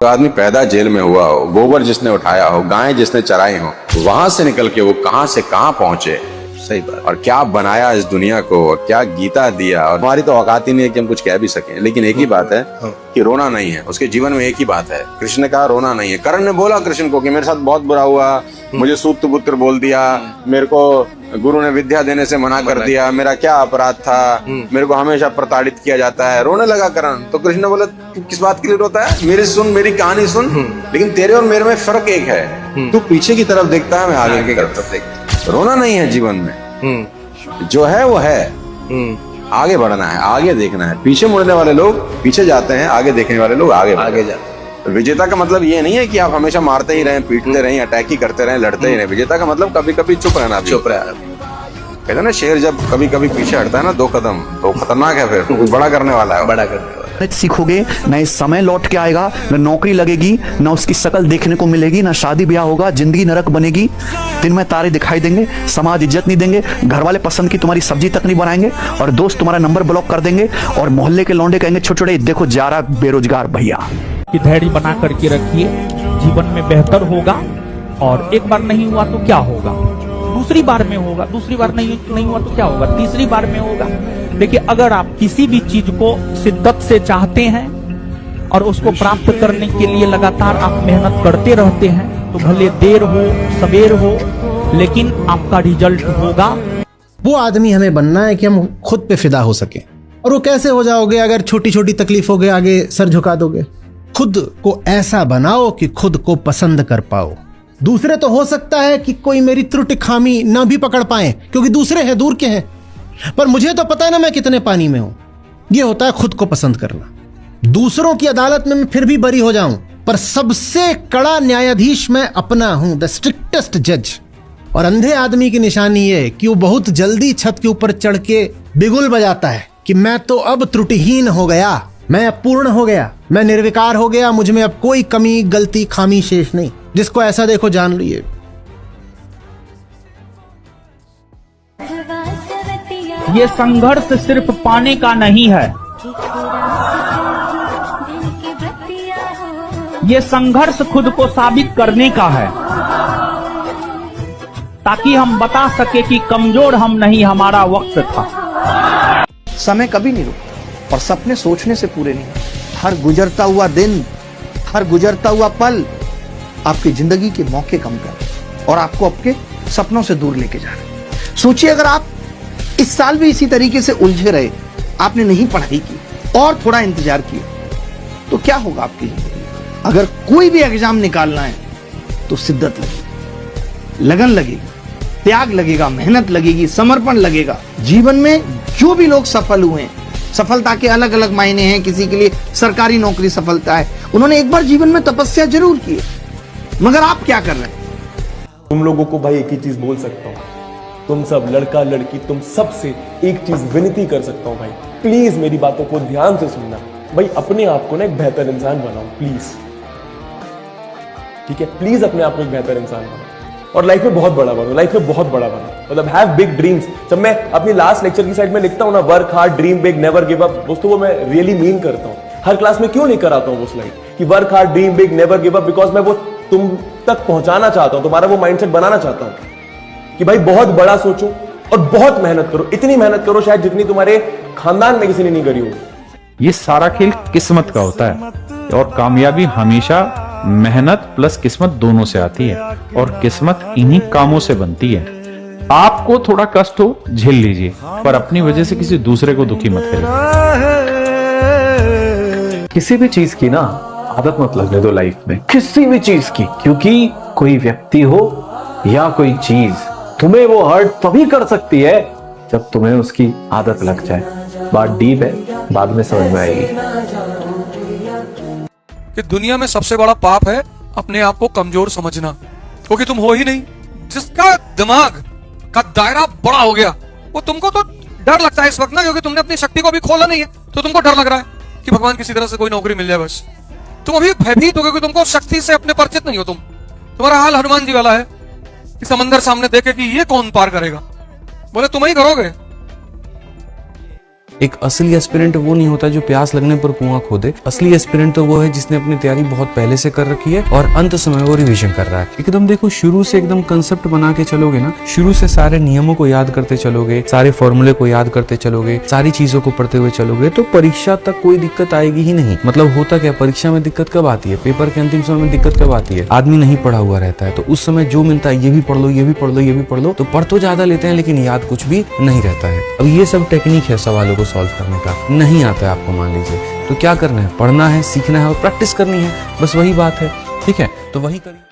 तो आदमी पैदा जेल में हुआ हो, गोबर जिसने उठाया हो, गायें जिसने चराई हो, वहां से निकल के वो कहां से कहां पहुंचे। सही बात। और क्या बनाया इस दुनिया को, और क्या गीता दिया। और हमारी तो औकात ही नहीं है कि हम कुछ कह भी सकें, लेकिन एक ही बात है कि रोना नहीं है। उसके जीवन में एक ही बात है, कृष्ण ने कहा रोना नहीं है। कर्ण ने बोला कृष्ण को कि मेरे साथ बहुत बुरा हुआ, मुझे सूत्रपुत्र बोल दिया, मेरे को गुरु ने विद्या देने से मना कर दिया, मेरा क्या अपराध था, मेरे को हमेशा प्रताड़ित किया जाता है। रोने लगा कर्ण। तो कृष्ण ने बोला तू किस बात के लिए रोता है, मेरी सुन, मेरी कहानी सुन, लेकिन तेरे और मेरे में फर्क एक है, तू पीछे की तरफ देखता है, मैं आगे की तरफ देखता हूं। रोना नहीं है जीवन में, जो है वो है, आगे बढ़ना है, आगे देखना है। पीछे मुड़ने वाले लोग पीछे जाते हैं, आगे देखने वाले लोग आगे जाते हैं। विजेता का मतलब ये नहीं है कि आप हमेशा मारते ही रहें, पीटते रहें, अटैक ही करते रहें, लड़ते ही रहें। विजेता का मतलब कभी कभी चुप रहना, चुप रहना। कहते ना शेर जब कभी कभी पीछे हटता है ना 2 कदम, तो खतरनाक है, फिर कुछ बड़ा करने वाला है, बड़ा करने वाला। सीखोगे न इस समय लौट के आएगा, न नौकरी लगेगी, न उसकी शकल देखने को मिलेगी, न शादी ब्याह होगा, जिंदगी नरक बनेगी। दिन में तारे दिखाई देंगे, समाज इज्जत नहीं देंगे, घर वाले पसंद की तुम्हारी सब्जी तक नहीं बनाएंगे, और दोस्त तुम्हारा नंबर ब्लॉक कर देंगे, और मोहल्ले के लौंडे कहेंगे छोटे छोटे देखो जा रहा बेरोजगार भैया। कि धैर्य बना करके रखिए, जीवन में बेहतर होगा। और एक बार नहीं हुआ तो क्या होगा, दूसरी बार में होगा, दूसरी बार नहीं हुआ तो क्या होगा, तीसरी बार में होगा। देखिए, अगर आप किसी भी चीज को शिद्दत से चाहते हैं और उसको प्राप्त करने के लिए लगातार आप मेहनत करते रहते हैं, तो भले देर हो सवेर हो, लेकिन आपका रिजल्ट होगा। वो आदमी हमें बनना है कि हम खुद पे फिदा हो सके। और वो कैसे हो जाओगे अगर छोटी छोटी तकलीफों के आगे सर झुका दोगे। खुद को ऐसा बनाओ कि खुद को पसंद कर पाओ। दूसरे तो हो सकता है कि कोई मेरी त्रुटि खामी ना भी पकड़ पाए, क्योंकि दूसरे हैं, दूर के हैं, पर मुझे तो पता है ना मैं कितने पानी में हूं। यह होता है खुद को पसंद करना। दूसरों की अदालत में मैं फिर भी बरी हो जाऊं, पर सबसे कड़ा न्यायाधीश मैं अपना हूं, द स्ट्रिक्टेस्ट जज। और अंधे आदमी की निशानी यह कि वो बहुत जल्दी छत के ऊपर चढ़ के बिगुल बजाता है कि मैं तो अब त्रुटिहीन हो गया, मैं अब पूर्ण हो गया, मैं निर्विकार हो गया, मुझ में अब कोई कमी गलती खामी शेष नहीं। जिसको ऐसा देखो जान लीजिए ये संघर्ष सिर्फ पाने का नहीं है, ये संघर्ष खुद को साबित करने का है, ताकि हम बता सके कि कमजोर हम नहीं, हमारा वक्त था। समय कभी नहीं रुकता और सपने सोचने से पूरे नहीं होते। हर गुजरता हुआ दिन, हर गुजरता हुआ पल आपकी जिंदगी के मौके कम कर और आपको आपके सपनों से दूर लेके जा रहे हैं। सोचिए, अगर आप इस साल भी इसी तरीके से उलझे रहे, आपने नहीं पढ़ाई की और थोड़ा इंतजार किया, तो क्या होगा आपकी जिंदगी। अगर कोई भी एग्जाम निकालना है तो शिद्दत लगेगी, लगन लगेगी, त्याग लगेगा, मेहनत लगेगी, समर्पण लगेगा। जीवन में जो भी लोग सफल हुए हैं, सफलता के अलग अलग मायने हैं। किसी के लिए सरकारी नौकरी सफलता है, उन्होंने एक बार जीवन में तपस्या जरूर की है। मगर आप क्या कर रहे हैं। तुम लोगों को भाई एक ही चीज बोल सकता हूं, तुम सब लड़का लड़की, तुम सब से एक चीज विनती कर सकता हूं भाई, प्लीज मेरी बातों को ध्यान से सुनना भाई। अपने आप को ना एक बेहतर इंसान बनाओ प्लीज, ठीक है। प्लीज अपने आप को एक बेहतर इंसान बनाओ और लाइफ में बहुत बड़ा बनो, लाइफ में बहुत बड़ा बनो, मतलब हैव बिग ड्रीम्स। जब मैं अपनी लास्ट लेक्चर की साइड में लिखता हूं ना, work hard, dream big, never give up, दोस्तों वो मैं रियली मीन करता हूं। हर क्लास में क्यों लेकर आता हूं वो स्लाइड कि work hard, dream big, never give up, because मैं वो तुम तक पहुंचाना चाहता हूं, तुम्हारा वो माइंडसेट बनाना चाहता हूं कि भाई बहुत बड़ा सोचो और बहुत मेहनत करो। इतनी मेहनत करो शायद जितनी तुम्हारे खानदान में किसी ने नहीं करी हो। ये सारा खेल किस्मत का होता है, और कामयाबी हमेशा मेहनत प्लस किस्मत दोनों से आती है, और किस्मत इन्हीं कामों से बनती है। आपको थोड़ा कष्ट हो झेल लीजिए, पर अपनी वजह से किसी दूसरे को दुखी मत करिए। किसी भी चीज की ना आदत मत लगने दो लाइफ में, किसी भी चीज की, क्योंकि कोई व्यक्ति हो या कोई चीज तुम्हें वो हर्ट तभी कर सकती है जब तुम्हें उसकी आदत लग जाए। बात डीप है, बाद में समझ में आएगी। कि दुनिया में सबसे बड़ा पाप है अपने आप को कमजोर समझना, क्योंकि तुम हो ही नहीं। जिसका दिमाग का दायरा बड़ा हो गया, वो तुमको तो डर लगता है इस वक्त ना, क्योंकि तुमने अपनी शक्ति को अभी खोला नहीं है, तो तुमको डर लग रहा है कि भगवान किसी तरह से कोई नौकरी मिल जाए। बस तुम अभी भयभीत हो, क्योंकि तुमको शक्ति से अपने परिचित नहीं हो। तुम्हारा हाल हनुमान जी वाला है कि समंदर सामने देखे कि ये कौन पार करेगा, बोले तुम ही करोगे। एक असली एस्पिरेंट वो नहीं होता जो प्यास लगने पर कुआं खोदे। असली एस्पिरेंट तो वो है जिसने अपनी तैयारी बहुत पहले से कर रखी है और अंत समय वो रिवीजन कर रहा है। एकदम देखो, शुरू से एकदम कंसेप्ट बना के चलोगे ना, शुरू से सारे नियमों को याद करते चलोगे, सारे फॉर्मूले को याद करते चलोगे, सारी चीजों को पढ़ते हुए चलोगे, तो परीक्षा तक कोई दिक्कत आएगी ही नहीं। मतलब होता क्या, परीक्षा में दिक्कत कब आती है, पेपर के अंतिम समय में दिक्कत कब आती है, आदमी नहीं पढ़ा हुआ रहता है, तो उस समय जो मिलता है ये भी पढ़ लो, ये भी पढ़ लो, ये भी पढ़ लो, तो पढ़ तो ज्यादा लेते हैं लेकिन याद कुछ भी नहीं रहता है। अब ये सब टेक्निक है सवालों को सॉल्व करने का, नहीं आता है आपको मान लीजिए, तो क्या करना है, पढ़ना है, सीखना है और प्रैक्टिस करनी है, बस वही बात है। ठीक है, तो वही करिए।